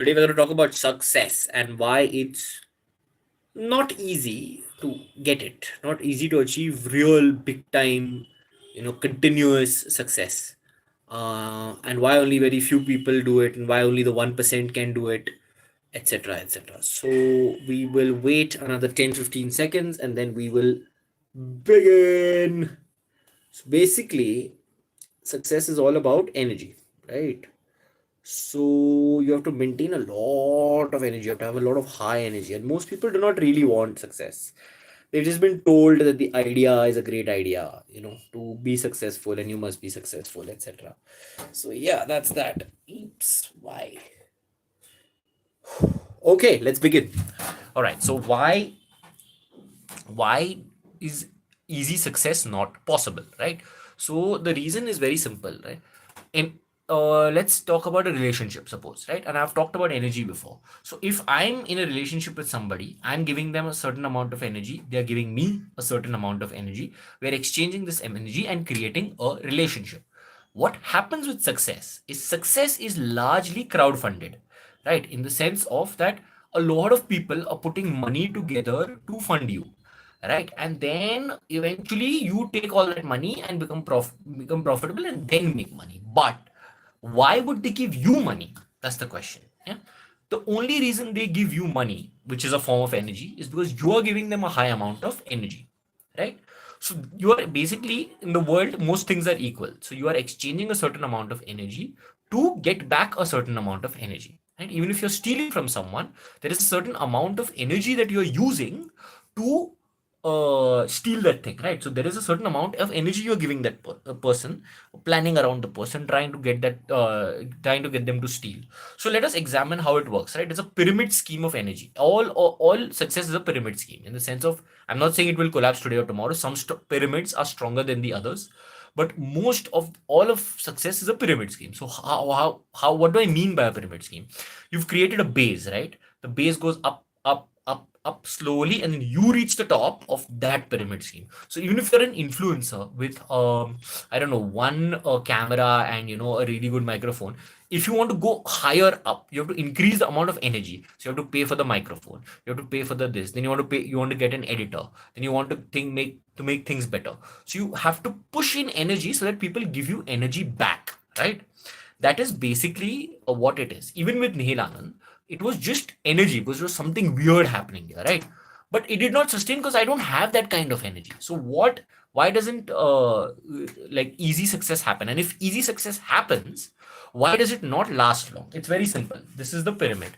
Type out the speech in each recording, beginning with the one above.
Today we're going to talk about success and why it's not easy to get it, not easy to achieve real big time, continuous success. And why only very few people do it, and why only the 1% can do it, etc. etc. So we will wait another 10-15 seconds and then we will begin. So basically, success is all about energy, right? So you have to maintain a lot of energy. You have to have a lot of high energy. And most people do not really want success. They've just been told that the idea is a great idea, to be successful and you must be successful, etc. So yeah, that's that. Oops, why? Okay, let's begin. All right. So why is easy success not possible, right? So the reason is very simple, right? In Let's talk about a relationship, suppose, right? And I've talked about energy before. So if I'm in a relationship with somebody, I'm giving them a certain amount of energy, they're giving me a certain amount of energy, we're exchanging this energy and creating a relationship. What happens with success is largely crowdfunded, right? In the sense of that a lot of people are putting money together to fund you, right? And then eventually you take all that money and become profitable and then make money. But why would they give you money? That's the question. Yeah. The only reason they give you money, which is a form of energy, is because you are giving them a high amount of energy, right? So you are basically, in the world, most things are equal. So you are exchanging a certain amount of energy to get back a certain amount of energy. And even if you're stealing from someone, there is a certain amount of energy that you're using to steal that thing, right? So there is a certain amount of energy you're giving that person, planning around the person, trying to get them to steal. So let us examine how it works, right? It's a pyramid scheme of energy. All success is a pyramid scheme, in the sense of, I'm not saying it will collapse today or tomorrow. Some pyramids are stronger than the others, but most of all of success is a pyramid scheme. So how what do I mean by a pyramid scheme? You've created a base, right? The base goes up slowly, and then you reach the top of that pyramid scheme. So even if you're an influencer with I don't know, one camera and a really good microphone, if you want to go higher up, you have to increase the amount of energy. So you have to pay for the microphone, you have to pay for the this, then you want to get an editor, then you want to make things better. So you have to push in energy so that people give you energy back, right? That is basically what it is. Even with NihilAnand, it was just energy because there was something weird happening there, right? But it did not sustain because I don't have that kind of energy. So why doesn't like easy success happen? And if easy success happens, why does it not last long? It's very simple. This is the pyramid.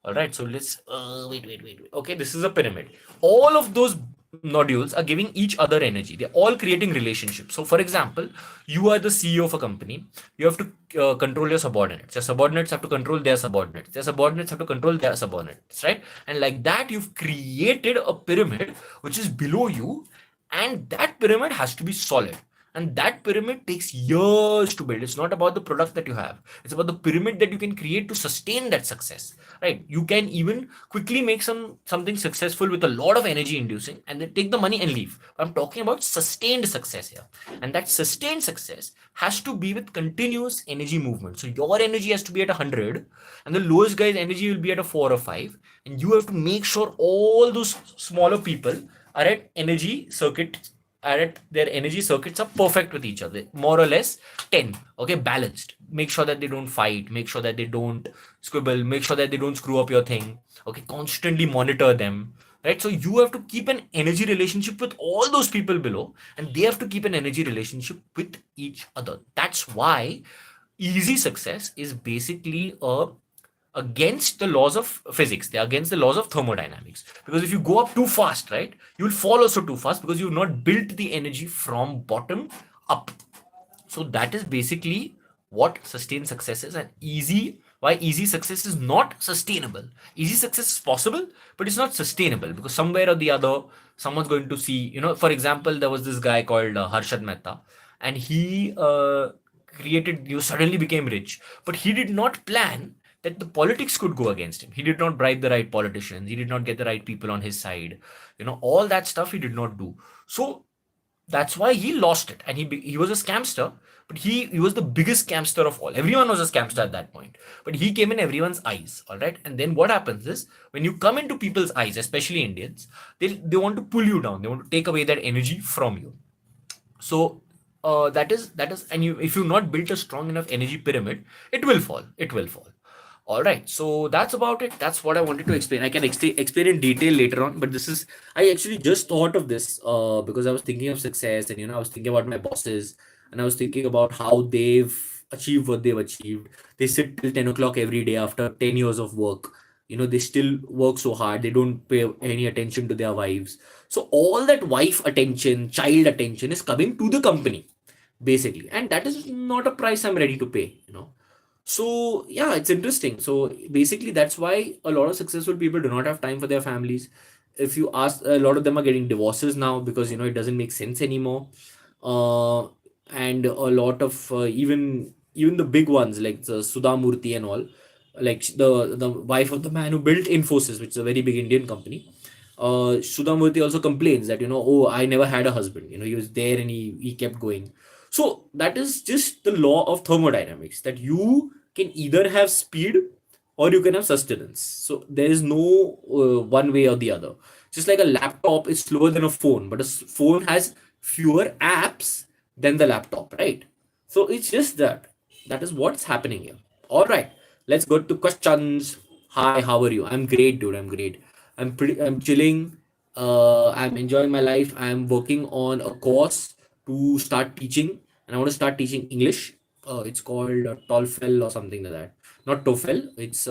All right, so let's wait. Okay, this is a pyramid. All of those nodules are giving each other energy. They're all creating relationships. So, for example, you are the CEO of a company. You have to control your subordinates. Your subordinates have to control their subordinates. Their subordinates have to control their subordinates, right? And like that, you've created a pyramid which is below you, and that pyramid has to be solid. And that pyramid takes years to build. It's not about the product that you have, it's about the pyramid that you can create to sustain that success, right? You can even quickly make something successful with a lot of energy inducing and then take the money and leave. I'm talking about sustained success here. And that sustained success has to be with continuous energy movement. So your energy has to be at 100 and the lowest guy's energy will be at a 4 or 5, and you have to make sure all those smaller people are at energy circuit are at their energy circuits are perfect with each other, more or less 10. Okay, balanced. Make sure that they don't fight, make sure that they don't squibble, make sure that they don't screw up your thing. Okay, constantly monitor them, right? So you have to keep an energy relationship with all those people below, and they have to keep an energy relationship with each other. That's why easy success is basically a against the laws of physics. They're against the laws of thermodynamics. Because if you go up too fast, right, you will fall also too fast because you've not built the energy from bottom up. So that is basically what sustained success is, and why easy success is not sustainable. Easy success is possible, but it's not sustainable because somewhere or the other, someone's going to see, for example, there was this guy called Harshad Mehta, and he suddenly became rich, but he did not plan that the politics could go against him. He did not bribe the right politicians. He did not get the right people on his side. All that stuff he did not do. So That's why he lost it, and he was a scamster, but he was the biggest scamster of all. Everyone was a scamster at that point, but he came in everyone's eyes. All right, and then what happens is when you come into people's eyes, especially Indians, they want to pull you down. They want to take away that energy from you. So that is, and you if you've not built a strong enough energy pyramid, it will fall. It will fall. All right, so that's about it. That's what I wanted to explain. I can explain in detail later on, but this is, I actually just thought of this because I was thinking of success, and I was thinking about my bosses, and I was thinking about how they've achieved what they've achieved. They sit till 10 o'clock every day after 10 years of work. They still work so hard. They don't pay any attention to their wives. So all that wife attention, child attention is coming to the company, basically, and that is not a price I'm ready to pay. So yeah, it's interesting. So basically, that's why a lot of successful people do not have time for their families. If you ask, a lot of them are getting divorces now because it doesn't make sense anymore. Uh, and a lot of even the big ones like the Sudha Murthy and all, like the wife of the man who built Infosys, which is a very big Indian company. Sudha Murthy also complains that oh, I never had a husband. He was there and he kept going. So that is just the law of thermodynamics, that you can either have speed or you can have sustenance. So there is no one way or the other. Just like a laptop is slower than a phone, but phone has fewer apps than the laptop, right? So it's just that. That is what's happening here. All right, let's go to questions. Hi, how are you? I'm great, dude. I'm great. I'm chilling. I'm enjoying my life. I'm working on a course to start teaching, and I want to start teaching English. It's called TOEFL or something like that. Not TOEFL. It's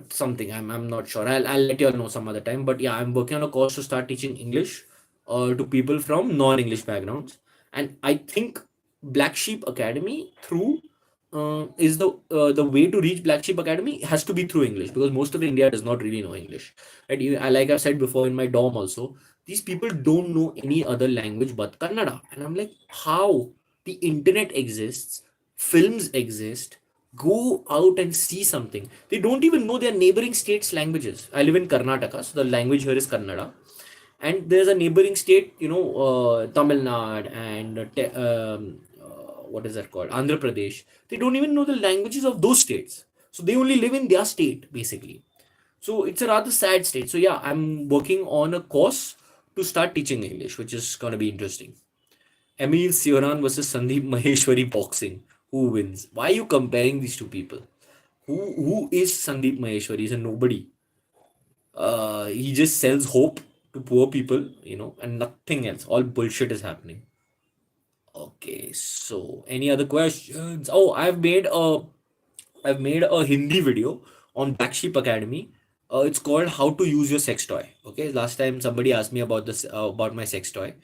something. I'm not sure. I'll let you all know some other time. But yeah, I'm working on a course to start teaching English to people from non-English backgrounds. And I think Black Sheep Academy through is the way to reach Black Sheep Academy has to be through English, because most of India does not really know English. And like I've said before in my dorm also, these people don't know any other language but Kannada. And I'm like, how? The internet exists, films exist, go out and see something. They don't even know their neighboring states' languages. I live in Karnataka, so the language here is Kannada. And there's a neighboring state, Tamil Nadu and what is that called? Andhra Pradesh. They don't even know the languages of those states. So they only live in their state, basically. So it's a rather sad state. So yeah, I'm working on a course to start teaching English, which is going to be interesting. Emil Sioran versus Sandeep Maheshwari boxing. Who wins? Why are you comparing these two people? Who is Sandeep Maheshwari? He's a nobody. He just sells hope to poor people, and nothing else. All bullshit is happening. Okay, so any other questions? Oh, I've made a Hindi video on Black Sheep Academy. It's called "How to Use Your Sex Toy." Okay, last time somebody asked me about this about my sex toy,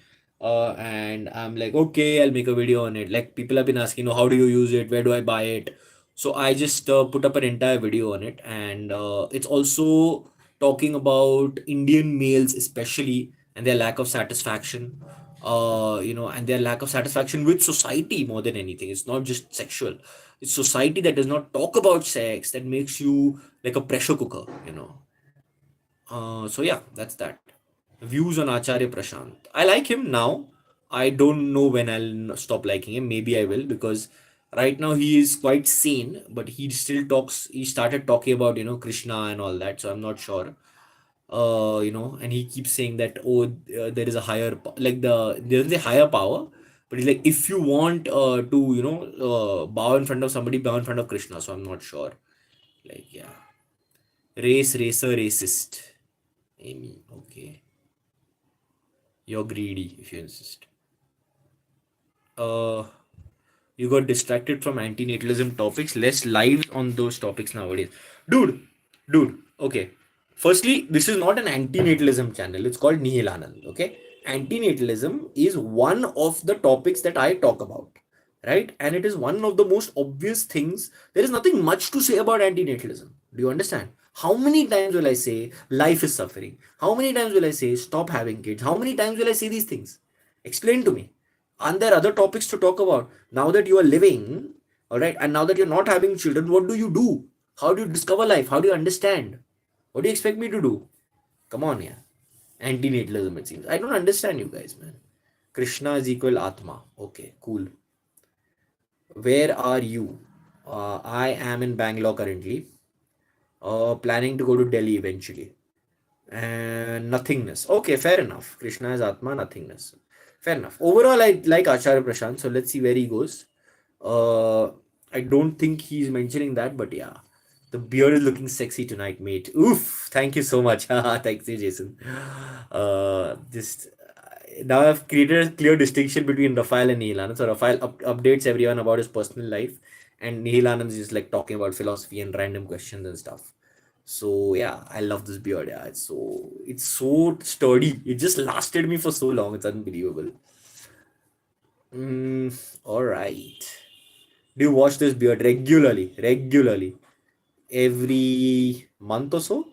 and I'm like, okay, I'll make a video on it. Like people have been asking, how do you use it? Where do I buy it? So I just put up an entire video on it, and it's also talking about Indian males especially and their lack of satisfaction. And their lack of satisfaction with society more than anything. It's not just sexual. It's society that does not talk about sex, that makes you like a pressure cooker. So yeah, that's that. Views on Acharya Prashant. I like him now. I don't know when I'll stop liking him. Maybe I will, because right now he is quite sane, but he still talks. He started talking about Krishna and all that. So I'm not sure. And he keeps saying that, oh, there is a like there's a higher power, but he's like, if you want to bow in front of somebody, bow in front of Krishna. So I'm not sure. Like, yeah, racer racist. Amy, okay, you're greedy if you insist. uh you got distracted from antinatalism topics. Less lives on those topics nowadays. Dude, okay. Firstly, this is not an antinatalism channel. It's called NihilAnand. Okay. Antinatalism is one of the topics that I talk about. Right? And it is one of the most obvious things. There is nothing much to say about antinatalism. Do you understand? How many times will I say life is suffering? How many times will I say stop having kids? How many times will I say these things? Explain to me. And there are other topics to talk about. Now that you are living, all right, and now that you're not having children, what do you do? How do you discover life? How do you understand? What do you expect me to do? Come on, yeah. Antinatalism, it seems. I don't understand you guys, man. Krishna is equal Atma. Okay, cool. Where are you? I am in Bangalore currently. Planning to go to Delhi eventually. And nothingness. Okay, fair enough. Krishna is Atma, nothingness. Fair enough. Overall, I like Acharya Prashant, so let's see where he goes. Uh, I don't think he's mentioning that, but yeah. The beard is looking sexy tonight, mate. Oof! Thank you so much. Thanks, Jason. Just now I've created a clear distinction between Rafael and NihilAnand. So Rafael updates everyone about his personal life, and NihilAnand is just like talking about philosophy and random questions and stuff. So yeah, I love this beard. Yeah, it's so sturdy. It just lasted me for so long. It's unbelievable. All right. Do you wash this beard regularly? Regularly, every month or so?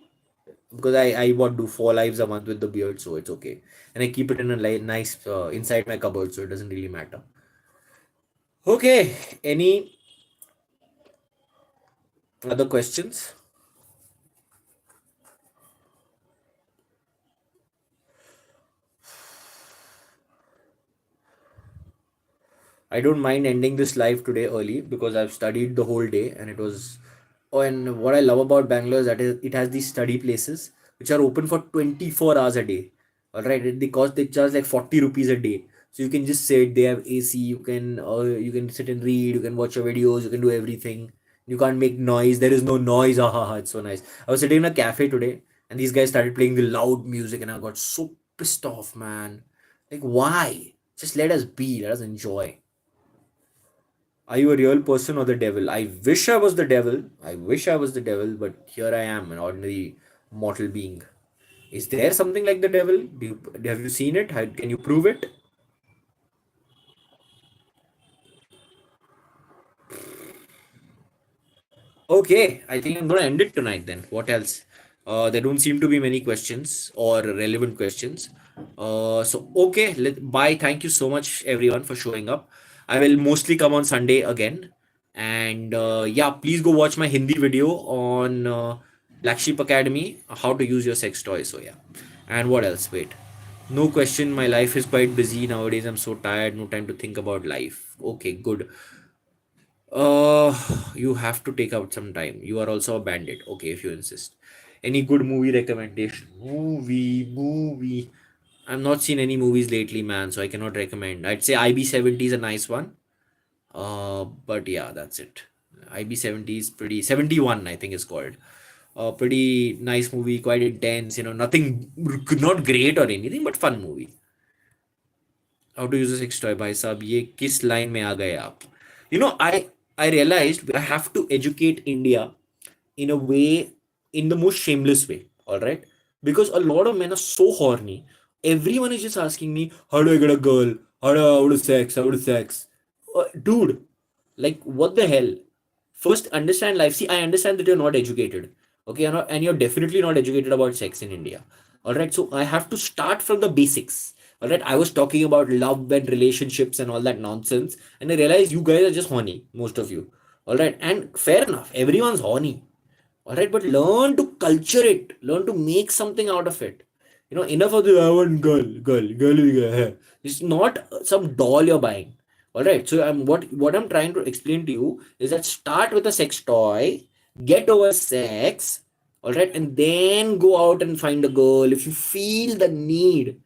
Because I what do 4 lives a month with the beard, so it's okay. And I keep it in a nice inside my cupboard, so it doesn't really matter. Okay. Any other questions? I don't mind ending this live today early because I've studied the whole day and it was. Oh, and what I love about Bangalore is that it has these study places which are open for 24 hours a day. All right, they charge like 40 rupees a day, so you can just sit. They have AC. You can sit and read. You can watch your videos. You can do everything. You can't make noise. There is no noise. Ah, ha, ha, it's so nice. I was sitting in a cafe today and these guys started playing the loud music and I got so pissed off, man. Like, why? Just let us be. Let us enjoy. Are you a real person or the devil? I wish I was the devil. I wish I was the devil, but here I am, an ordinary mortal being. Is there something like the devil? Have you seen it? Can you prove it? Okay, I think I'm going to end it tonight then. What else? There don't seem to be many questions or relevant questions. Okay, bye. Thank you so much, everyone, for showing up. I will mostly come on Sunday again. And yeah, please go watch my Hindi video on Black Sheep Academy, how to use your sex toy. So, yeah. And what else? Wait. No question. My life is quite busy nowadays. I'm so tired. No time to think about life. Okay, good. Uh, you have to take out some time. You are also a bandit. Okay, if you insist. Any good movie recommendation? Movie. I've not seen any movies lately, man, so I cannot recommend. I'd say IB70 is a nice one. But yeah, that's it. IB70 is pretty 71, I think it's called. Pretty nice movie, quite intense. Nothing, not great or anything, but fun movie. How to use a sex toy, भाई साहब ये किस line में आ गए आप? I realized I have to educate India in a way, in the most shameless way. All right, because a lot of men are so horny. Everyone is just asking me, how do I get a girl? How to sex? How to sex? Dude, like what the hell? First, understand life. See, I understand that you're not educated. Okay, and you're definitely not educated about sex in India. All right, so I have to start from the basics. All right, I was talking about love and relationships and all that nonsense, and I realized you guys are just horny, most of you. All right, and fair enough, everyone's horny. All right, but learn to culture it, learn to make something out of it. Enough of the I want girl. It's not some doll you're buying. All right, so what I'm trying to explain to you is that start with a sex toy, get over sex, all right, and then go out and find a girl. If you feel the need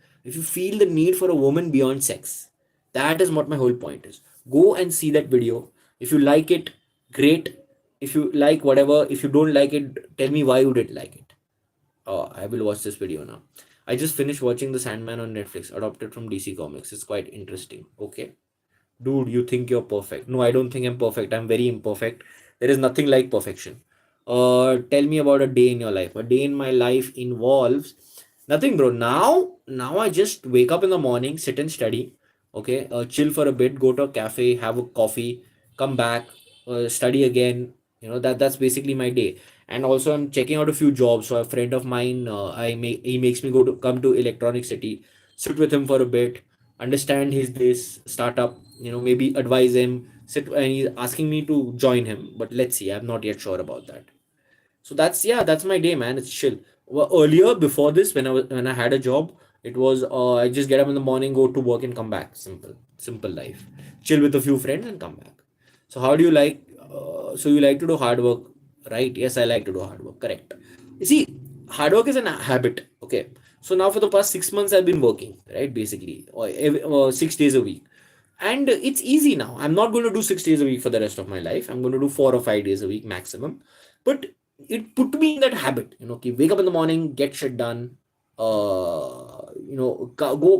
for a woman beyond sex, that is what my whole point is. Go and see that video. If you like it, great. If you like whatever, if you don't like it, tell me why you didn't like it. Oh, I will watch this video now. I just finished watching The Sandman on Netflix, adopted from DC Comics. It's quite interesting. Okay. Dude, you think you're perfect. No, I don't think I'm perfect. I'm very imperfect. There is nothing like perfection. Tell me about a day in your life. A day in my life involves nothing, bro. Now I just wake up in the morning, sit and study. Okay, chill for a bit, go to a cafe, have a coffee, come back, study again. That's basically my day. And also, I'm checking out a few jobs. So a friend of mine, he makes me come to Electronic City, sit with him for a bit, understand his this startup, maybe advise him, sit, and he's asking me to join him, but let's see, I'm not yet sure about that. So that's my day, man. It's chill. Well, earlier, before this, when I had a job, it was I just get up in the morning, go to work, and come back. Simple life. Chill with a few friends and come back. So how do you like? So you like to do hard work, right? Yes, I like to do hard work. Correct. You see, hard work is a habit. Okay. So now for the past 6 months, I've been working, right? Basically, 6 days a week, and it's easy now. I'm not going to do 6 days a week for the rest of my life. I'm going to do 4 or 5 days a week maximum. But it put me in that habit, wake up in the morning, get shit done, go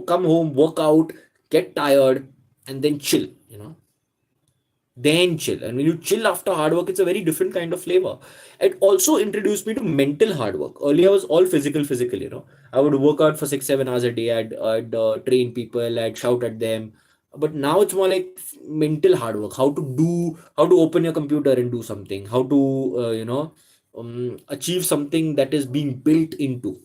come home, work out, get tired, and then chill. And when you chill after hard work, it's a very different kind of flavor. It also introduced me to mental hard work. Earlier, I was all physical. I would work out for 6, 7 hours a day. I'd train people, I'd shout at them. But now it's more like mental hard work. How to open your computer and do something. How to, achieve something that is being built into.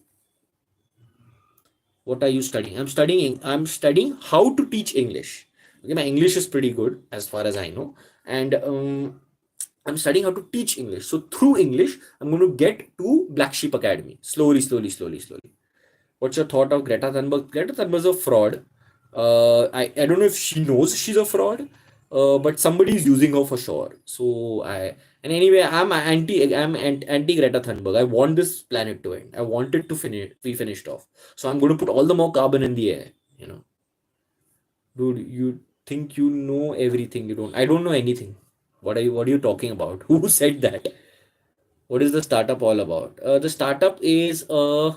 What are you studying? I'm studying how to teach English. Okay, my English is pretty good as far as I know. And I'm studying how to teach English. So through English, I'm going to get to Black Sheep Academy. Slowly. What's your thought of Greta Thunberg? Greta Thunberg is a fraud. I don't know if she knows she's a fraud, but somebody is using her for sure. And anyway, I'm anti Greta Thunberg. I want this planet to end. I want it to be finished off. So I'm going to put all the more carbon in the air. You know, dude, you think you know everything? You don't. I don't know anything. What are you talking about? Who said that? What is the startup all about? The startup is a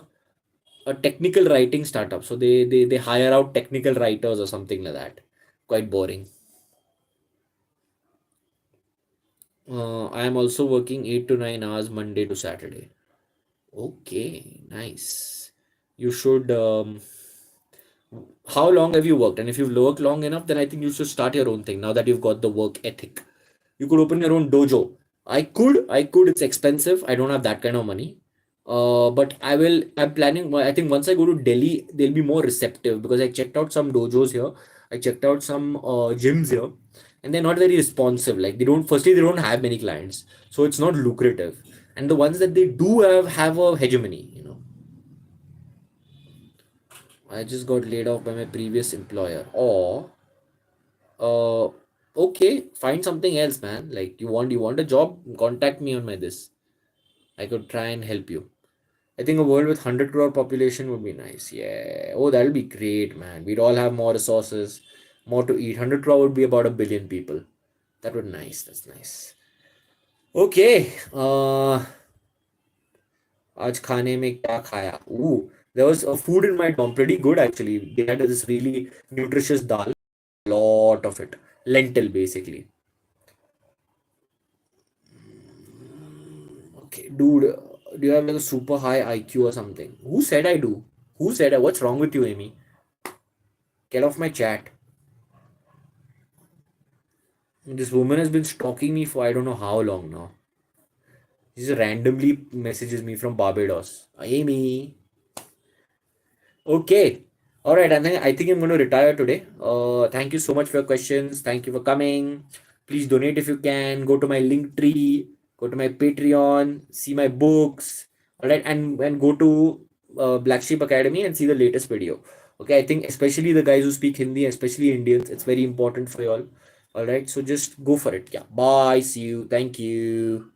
technical writing startup. So they hire out technical writers or something like that. Quite boring. I am also working 8 to 9 hours Monday to Saturday. Okay, nice. You should. How long have you worked? And if you've worked long enough, then I think you should start your own thing. Now that you've got the work ethic, you could open your own dojo. I could. It's expensive. I don't have that kind of money. But I will. I'm planning. Well, I think once I go to Delhi, they'll be more receptive because I checked out some dojos here. I checked out some gyms here, and they're not very responsive. Like they don't. Firstly, they don't have many clients, so it's not lucrative. And the ones that they do have a hegemony. I just got laid off by my previous employer. Or uh, okay, find something else, man. Like you want a job? Contact me on my this. I could try and help you. I think a world with 100 crore population would be nice. Yeah. Oh, that'll be great, man. We'd all have more resources, more to eat. 100 crore would be about a billion people. That would nice. That's nice. Okay. आज खाने में क्या खाया? Ooh, there was a food in my dorm, pretty good actually. They had this really nutritious dal, lot of it, lentil basically. Okay, dude, do you have like a super high IQ or something? Who said I do? Who said I? What's wrong with you, Amy? Get off my chat. This woman has been stalking me for I don't know how long now. She just randomly messages me from Barbados. Amy. Okay. All right. I think I'm going to retire today. Thank you so much for your questions. Thank you for coming. Please donate if you can. Go to my link tree. Go to my Patreon. See my books. All right, and go to Black Sheep Academy and see the latest video. Okay. I think especially the guys who speak Hindi, especially Indians, it's very important for you all. All right. So just go for it. Yeah. Bye. See you. Thank you.